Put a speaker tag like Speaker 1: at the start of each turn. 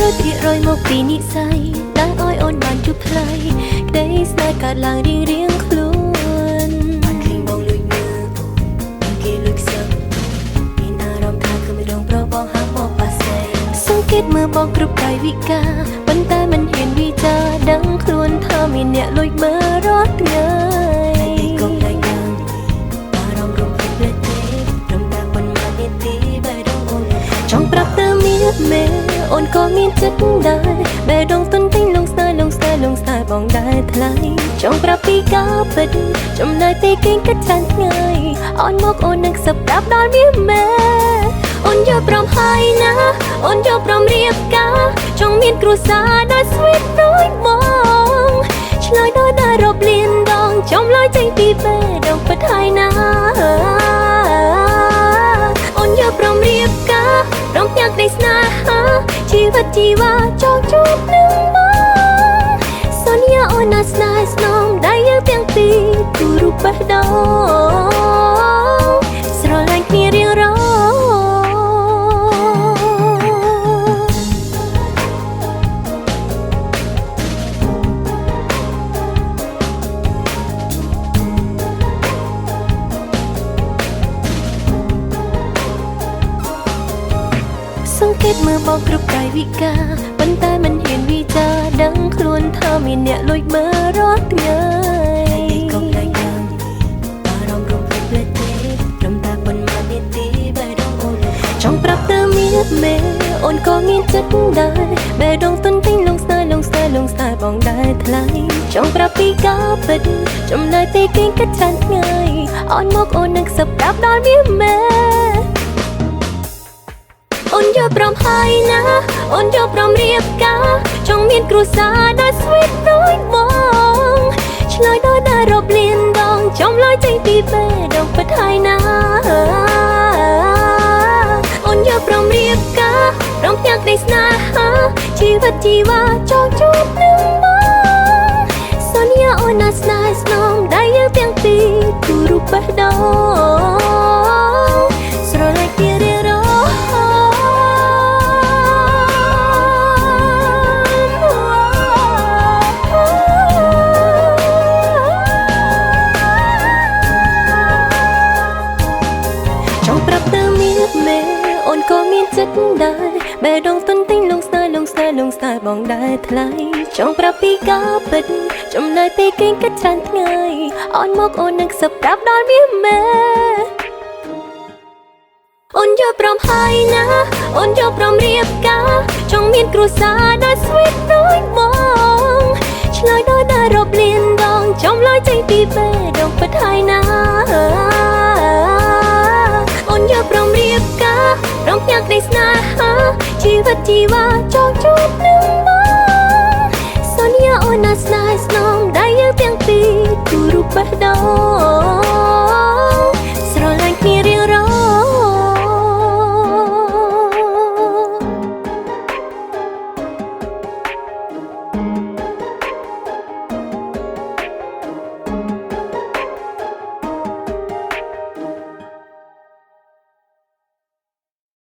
Speaker 1: 100%មកពីនិស័យដែលឲ្យអូនបានជួបថ្លៃក្តីស្នេហ៍កើតឡើងរៀងខ្លួនបានឃើញបងលួចមើលគេលួចសឹកមានអារម្មណ៍ថាគឺមិនរងប្របងហាក់មកប៉ាសេសង្កេតមើលបងគ្រប់កាយវិការប៉ុន្តែមិនហ៊ានវិចារដឹងខ្លួនថាមានអ្នកលួចមើលរាល់ថ្ងៃកុំតែកាំអារម្មណ៍រំភើបភ្លេចទេត្រឹមតែប៉ុន្មាននាទីបែរដងអូនចង់ប្រាប់ទៅមានមេអូនក៏មានចិត្តដែរបែរដងទុនទិញលងស្នេហ៍បងដែរថ្លៃចង់ប្រាប់ពីការពិតចំណែកពេលគេគិតច្រើនថ្ងៃអន់មកអូននឹងសឹកប្រាប់ដល់មានមេអូនយកព្រមហើយណាអូនយកព្រមរៀបការចង់មានគ្រួសារដែល sweet ដូចបងឆ្លើយដល់តែរាប់លានដងចំឡើយចេញពីបេះដូងពិតហើយណាអូនយកព្រមរៀបការព្រមទាំងក្តីស្នេហាជីវិតជីវ៉ាចង់ជួបនឹងបងសន្យាអូនណាស្នេហ៍ស្នងដែលយើងទាំងពីរគូរូបបេះដូងស្រឡាញ់គ្នារៀងរាល់សង្កេតមើលបងគ្រប់កាយវិការប៉ុន្តែមិនហ៊ានវិចារដឹងខ្លួនថាមានអ្នកលួចមើលរាល់ថ្ងៃកុំតែកាំអារម្មណ៍រំភើបភ្លេចទេត្រឹមតែប៉ុន្មាននាទីបែរដងអូនចង់ប្រាប់ទៅមានមេអូនក៏មានចិត្តដែរបែរដងទុនទិញលងស្នេហ៍បងដែរថ្លៃចង់ប្រាប់ពីការពិតចំណែកពេលគេគិតច្រើនថ្ងៃអន់មកអូននឹងសឹកប្រាប់ដល់មានមេអូនយកព្រមហើយណាអូនយកព្រមរៀបការចង់មានគ្រួសារដែល sweet ដូចបងឆ្លើយដល់តែរាប់លានដងចំឡើយចេញពីបេះដូងពិតហើយណាអូនយកព្រមរៀបការព្រមទាំងក្តីស្នេហាជីវិតជីវ៉ាចង់ជួបនឹងបងសន្យាអូនណាស្នេហ៍ស្នងដែលយើងទាំងពីរគូរូបបេះដូងស្រឡាញ់គ្នារៀងរាល់អូនក៏មានចិត្តដែរបែរដងទុនទិញលងស្នេហ៍បងដែរថ្លៃចង់ប្រាប់ពីការពិតចំណែកពេលគេគិតច្រើនថ្ងៃអន់មកអូននឹងសឹកប្រាប់ដល់មានមេអូនយកព្រមហើយណាអូនយកព្រមរៀបការចង់មានគ្រួសារដែល sweet ដូចបងឆ្លើយដល់តែរាប់លានដងចំឡើយចេញពីបេះដូងពិតហើយណាអូនយកព្រមរៀបការព្រមទាំងក្តីស្នេហាជីវិតជីវ៉ាចង់ជួបនឹងបងសន្យាអូនណាស្នេហ៍ស្នងដែលយើងទាំងពីរគូរូបបេះដូង